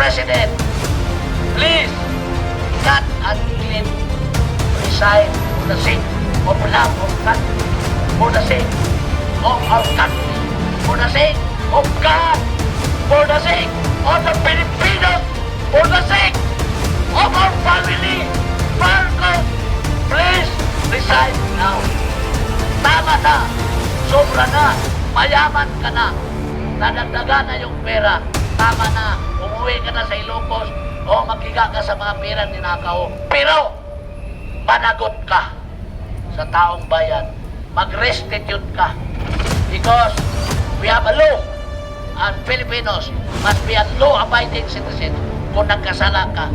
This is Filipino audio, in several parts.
President, please cut and clean, resign for the sake of love of country, for the sake of our country, for the sake of God, for the sake of the Filipinos, for the sake of our family. Marcos, please resign now. Tama na, sobra na, mayaman ka na, nadagdagan na yung pera, tama na, umuwi ka na sa Ilocos o maghiga ka sa mga pera ninakaw. Pero, managot ka sa taong bayan, mag-restitute ka, because we have a law and Filipinos must be a law-abiding citizen. Kung nagkasala ka,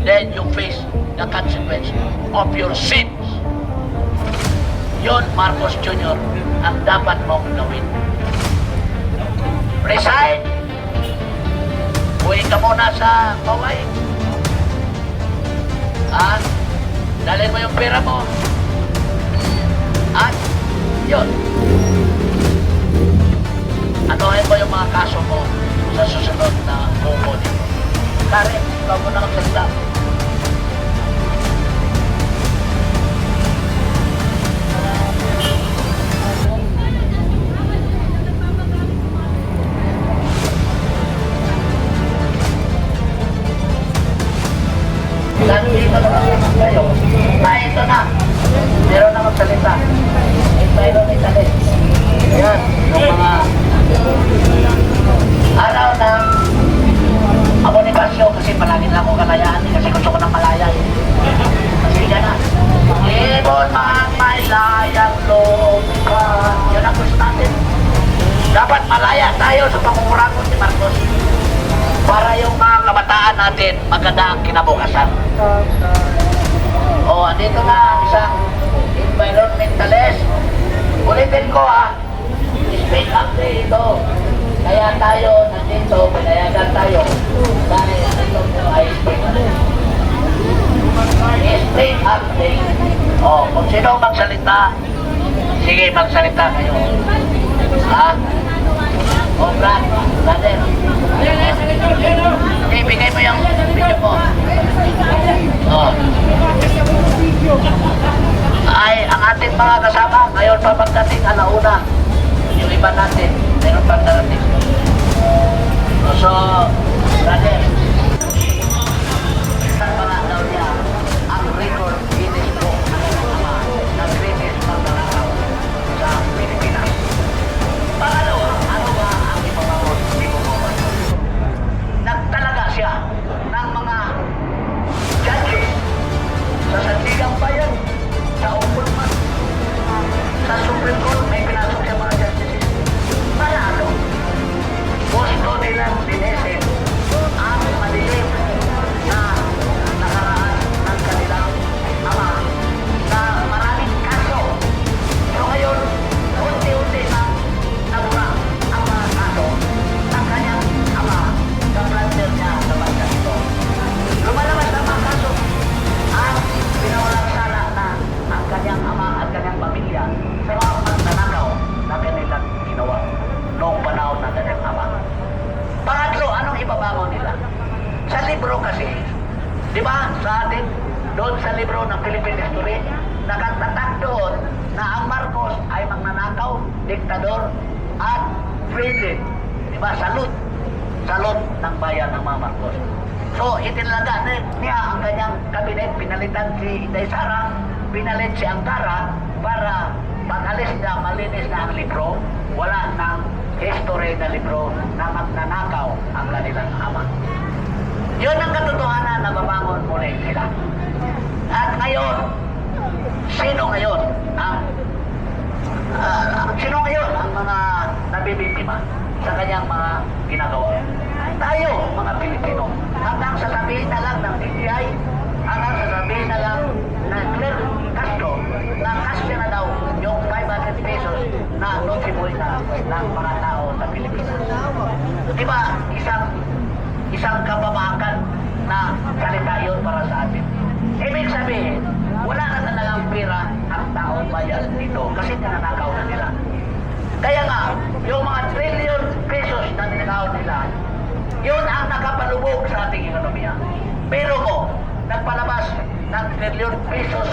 then you face the consequence of your sins. Yon, Marcos Jr., ang dapat mong gawin. Resign! Uwi ka muna sa Hawaii. At dalhin mo yung pera mo. At yun. Anuhin mo yung mga kaso mo sa susunod na kukunin mo. Karen, ikaw mo na magsalita. Nandito na naman kayo. Ito na. Meron na magsalita. Mayroon italit. Yan. Yung mga araw ng Abonibasyo kasi palagi na ako kalayaan kasi gusto ko ng malaya eh. Kasi yan na. Ibon man may layang lumipan. Yun ang gusto natin. Dapat malaya tayo sa pangunguragon ni Marcos. Para yung mga kabataan natin maganda ang kinabukasan. O, andito na ang isang environmentalist. Ulitin ko speak up dito. Kaya tayo nandito, pinayagan tayo. Dahil nandito po ay speak up. Speak up day. O, kung sino magsalita, sige magsalita kayo. Ha? O, brother. Okay, bigay mo yung video mo. Oh. Ay, ang ating mga kasama, ngayon pa pagdating alauna. Yung iba natin, meron pang darating. So, brother, ang mga daw niya, ang record Guinness Book na greatest magnanakaw sa Pilipinas. Pangalawa, ano ba ang ipabangon ni Bukoban? Nagtalaga siya ng mga judges sa Sandigang Bayan, sa Ombudsman, sa Supreme Court, may pinasok siya mga judges. Para ano? Gusto nilang dinisin ang madilim na nakaraan ng kanilang ama na maraming kaso. Pero ngayon, unti-unti na nabura ang mga kaso ng kanyang ama sa planter niya sa bansa ito. Lumalabas ang mga kaso at pinawalang sala na ang kanyang ama at kanyang pamilya sa mga magnanakaw na kanilang ginawa noong panahon ng kanyang ama. Pangatlo, anong ibabangon nila? Sa libro kasi, di ba, sa atin, doon sa libro ng Philippine History, nakatatak doon na ang Marcos ay magnanakaw, diktador, at friendly. Di ba, salud. Salud ng bayan ng mga Marcos. So, itinalaga niya ang kanyang kabinet, pinalitan si Inday Sara, pinalit si Angkara para pag-alis niya, malinis na ang libro, wala ng history na libro na magnanakaw ang kanilang ama. Yun ang katotohanan na babangon muli sila. At ngayon, sino ngayon ang mga nabibiktima sa kanyang mga ginagawa? Tayo, mga Pilipino, hanggang sasabihin na lang ng DTI, hanggang sasabihin na lang ng Claire Castro na kasya na daw yung 500 pesos na notiboy na ng mga tao sa Pilipinas. Diba, isang kapamakan na salita yun para sa atin. Ibig sabihin, wala na talagang pera ang taong bayan dito kasi nananakaw na nila. Kaya nga, yung mga trillion pesos na ninakaw nila, Yun ang nakapalubog sa ating ekonomiya. Pero mo, nagpalabas ng trilyon pesos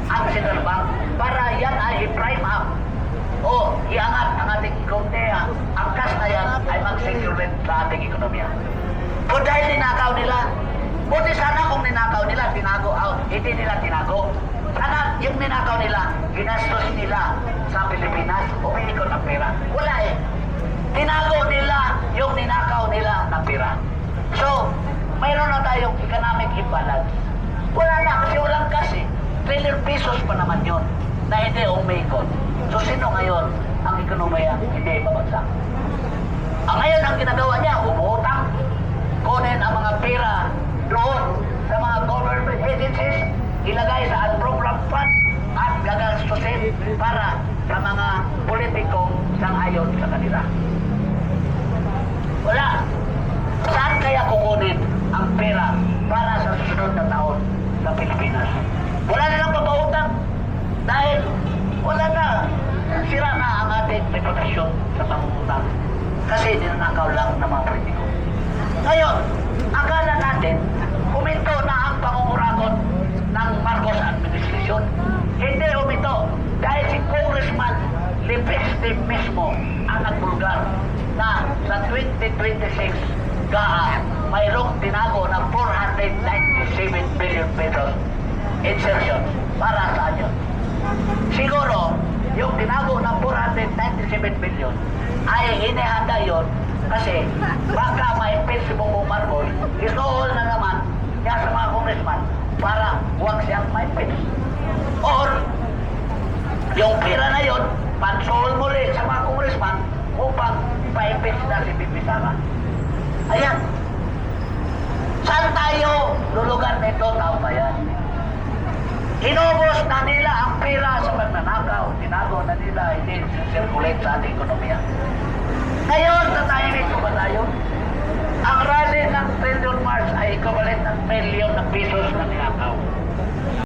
ang Central Bank para yan ay i-prime up o iangat ang ating ekonomiya. Ang cash na yan ay mag-secure sa ating ekonomiya. Kung dahil ninakaw nila, buti sana kung ninakaw nila, tinago out. Hindi nila tinago. Sana yung ninakaw nila, ginastos nila sa Pilipinas, umiikot ang pera. Wala eh. Tinago nila yung ninakaw nila ng pera. So, mayroon na tayong economic imbalance. Wala na kasi walang cash eh. Trillion pesos pa naman yun na hindi umiikot. So, sino ngayon ang ekonomiya hindi babagsak? Ang ngayon ang ginagawa niya, umuutang. Kunin ang mga pera doon sa mga government agencies, ilagay sa unprogrammed fund at gagastusin para sa mga politiko sang-ayon sa kanila. Wala. Saan kaya kukunin ang pera para sa susunod na taon sa Pilipinas? Wala na lang papautang dahil wala na. Sira na ang ating reputasyon sa pangungutang kasi ninanakaw lang ng mga politiko. Ngayon, akala natin huminto na ang pangungurakot ng Marcos administration. Hindi huminto dahil si Congressman Lipiste mismo ang nagbulgar na sa 2026 mayroong tinago ng 497 billion pesos insertion para sa inyo. Siguro, yung tinago ng 497 billion ay inihanda yon kasi baka ma-impeach si Bongbong Marcos, isuol na naman niya sa mga congressman para huwag siyang ma-impeach. Or, yung pera na yon, pansuol muli sa mga congressman upang pa-impeach na si Bibi Sara. Ayan. Saan tayo lulugan nito, tao ba yan? Inubos na nila ang pera sa pagnanakaw. Tinago na nila, hindi circulate sa ating ekonomiya. Ngayon, sa timing ko ba tayo? Ang rally ng trillion